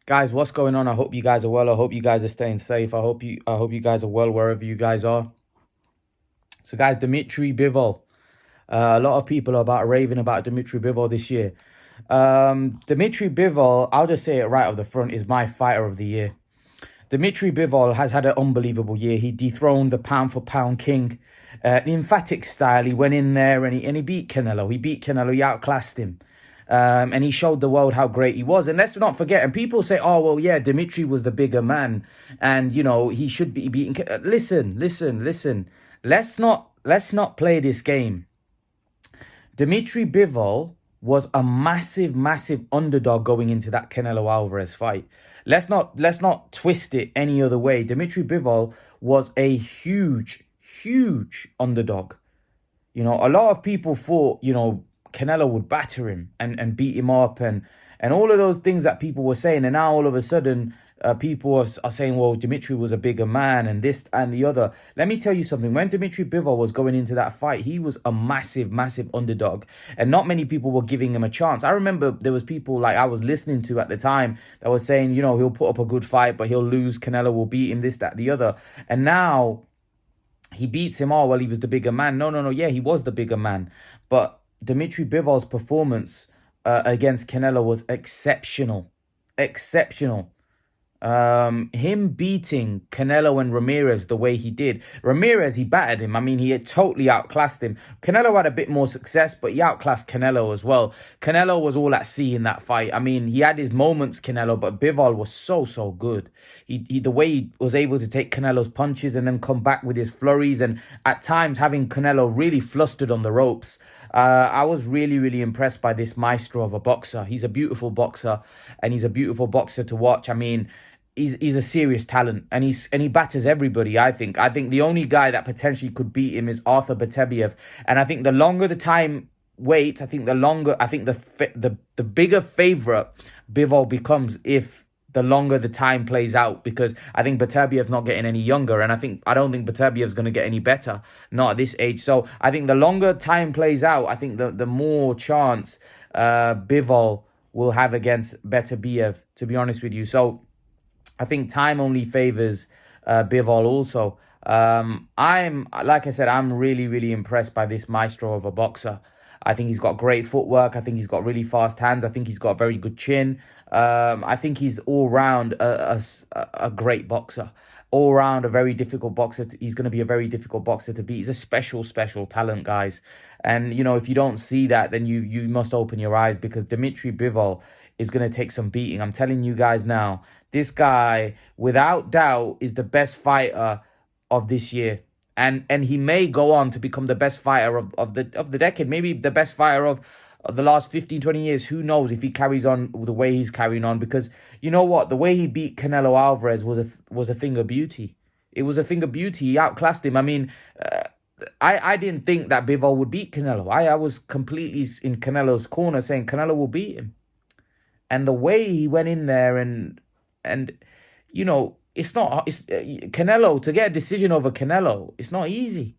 Guys, what's going on? I hope you guys are well. I hope you guys are staying safe. I hope you guys are well wherever you guys are. So guys, Dmitry Bivol. A lot of people are about raving about Dmitry Bivol this year. Dmitry Bivol, I'll just say it right off the front, is my fighter of the year. Dmitry Bivol has had an unbelievable year. He dethroned the pound for pound king. The emphatic style, he went in there and he beat Canelo. He beat Canelo, he outclassed him. And he showed the world how great he was. And let's not forget, and people say, oh, well, yeah, Dimitri was the bigger man. And, he should be beating. Listen. Let's not play this game. Dmitry Bivol was a massive underdog going into that Canelo Alvarez fight. Let's not twist it any other way. Dmitry Bivol was a huge underdog. A lot of people thought, Canelo would batter him and beat him up and all of those things that people were saying. And now all of a sudden, people are saying, well, Dimitri was a bigger man and this and the other. Let me tell you something. When Dmitry Bivol was going into that fight, he was a massive underdog. And not many people were giving him a chance. I remember there was people like I was listening to at the time that was saying, he'll put up a good fight, but he'll lose. Canelo will beat him, this, that, the other. And now he beats him. Oh, well, he was the bigger man. No. Yeah, he was the bigger man. But Dmitry Bivol's performance against Canelo was exceptional. Him beating Canelo and Ramirez the way he did. Ramirez, he battered him. I mean, he had totally outclassed him. Canelo had a bit more success, but he outclassed Canelo as well. Canelo was all at sea in that fight. I mean, he had his moments, Canelo, but Bivol was so good. The way he was able to take Canelo's punches and then come back with his flurries, and at times having Canelo really flustered on the ropes. I was really impressed by this maestro of a boxer. He's a beautiful boxer, and he's a beautiful boxer to watch. I mean, he's a serious talent, and he batters everybody. I think the only guy that potentially could beat him is Arthur Beterbiev, and I think the longer the time waits, the bigger favorite Bivol becomes if the longer the time plays out, because I think Beterbiev's not getting any younger, and I don't think Beterbiev's going to get any better, not at this age. So I think the longer time plays out, I think the more chance Bivol will have against Beterbiev, to be honest with you. So I think time only favors Bivol also. Like I said, I'm really impressed by this maestro of a boxer. I think he's got great footwork. I think he's got really fast hands. I think he's got a very good chin. I think he's all round a great boxer. All round a very difficult boxer. He's going to be a very difficult boxer to beat. He's a special talent, guys. And, if you don't see that, then you must open your eyes, because Dmitry Bivol is going to take some beating. I'm telling you guys now, this guy, without doubt, is the best fighter of this year. And he may go on to become the best fighter of the decade, maybe the best fighter of the last 15, 20 years. Who knows if he carries on the way he's carrying on, because you know what? The way he beat Canelo Alvarez was a thing of beauty. It was a thing of beauty. He outclassed him. I mean, I didn't think that Bivol would beat Canelo. I was completely in Canelo's corner saying Canelo will beat him. And the way he went in there and it's Canelo, to get a decision over Canelo, it's not easy.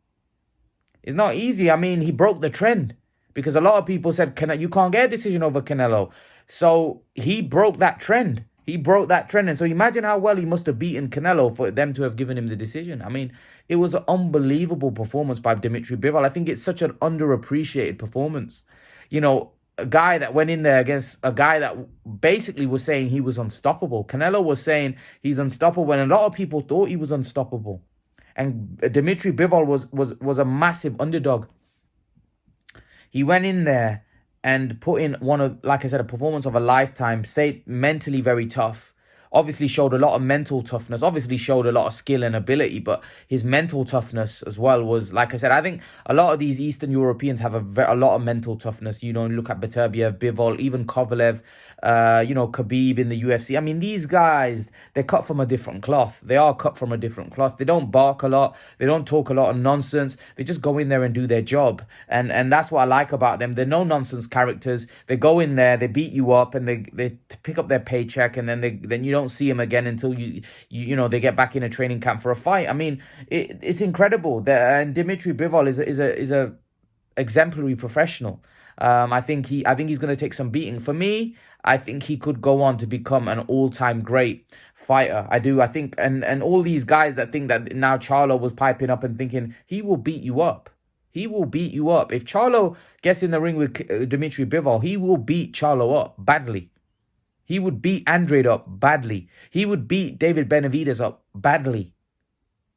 It's not easy. I mean, he broke the trend, because a lot of people said, you can't get a decision over Canelo. So he broke that trend. And so imagine how well he must have beaten Canelo for them to have given him the decision. I mean, it was an unbelievable performance by Dmitry Bivol. I think it's such an underappreciated performance. A guy that went in there against a guy that basically was saying he was unstoppable. Canelo was saying he's unstoppable, and a lot of people thought he was unstoppable. And Dmitry Bivol was a massive underdog. He went in there and put in like I said, a performance of a lifetime. Say mentally very tough. Obviously showed a lot of mental toughness. Obviously showed a lot of skill and ability, but his mental toughness as well was, like I said, I think a lot of these Eastern Europeans have a lot of mental toughness. Look at Beterbiev, Bivol, even Kovalev, Khabib in the UFC. I mean, these guys, they're cut from a different cloth. They are cut from a different cloth. They don't bark a lot. They don't talk a lot of nonsense. They just go in there and do their job. And that's what I like about them. They're no nonsense characters. They go in there, they beat you up, and they pick up their paycheck, and then you don't see him again until they get back in a training camp for a fight. I mean, it's incredible. And Dmitry Bivol is a exemplary professional. I think he's going to take some beating. For me, I think he could go on to become an all-time great fighter. I do. I think, and all these guys that think that now Charlo was piping up and thinking he will beat you up. He will beat you up. If Charlo gets in the ring with Dmitry Bivol, he will beat Charlo up badly. He would beat Andrade up badly. He would beat David Benavidez up badly.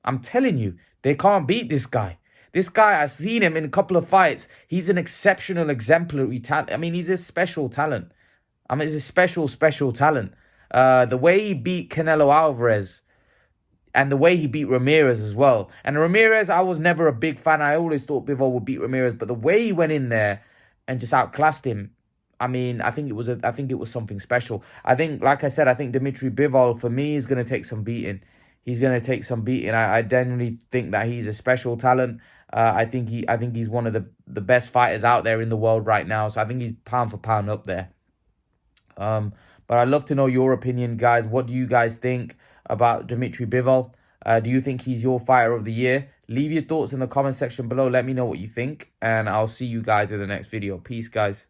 I'm telling you, they can't beat this guy. This guy, I've seen him in a couple of fights. He's an exceptional, exemplary talent. I mean, he's a special talent. I mean, he's a special, special talent. The way he beat Canelo Alvarez and the way he beat Ramirez as well. And Ramirez, I was never a big fan. I always thought Bivol would beat Ramirez, but the way he went in there and just outclassed him, I mean, I think it was something special. I think, like I said, I think Dmitry Bivol for me is going to take some beating. He's going to take some beating. I genuinely think that he's a special talent. I think he's one of the best fighters out there in the world right now. So I think he's pound for pound up there. But I'd love to know your opinion, guys. What do you guys think about Dmitry Bivol? Do you think he's your fighter of the year? Leave your thoughts in the comment section below. Let me know what you think. And I'll see you guys in the next video. Peace, guys.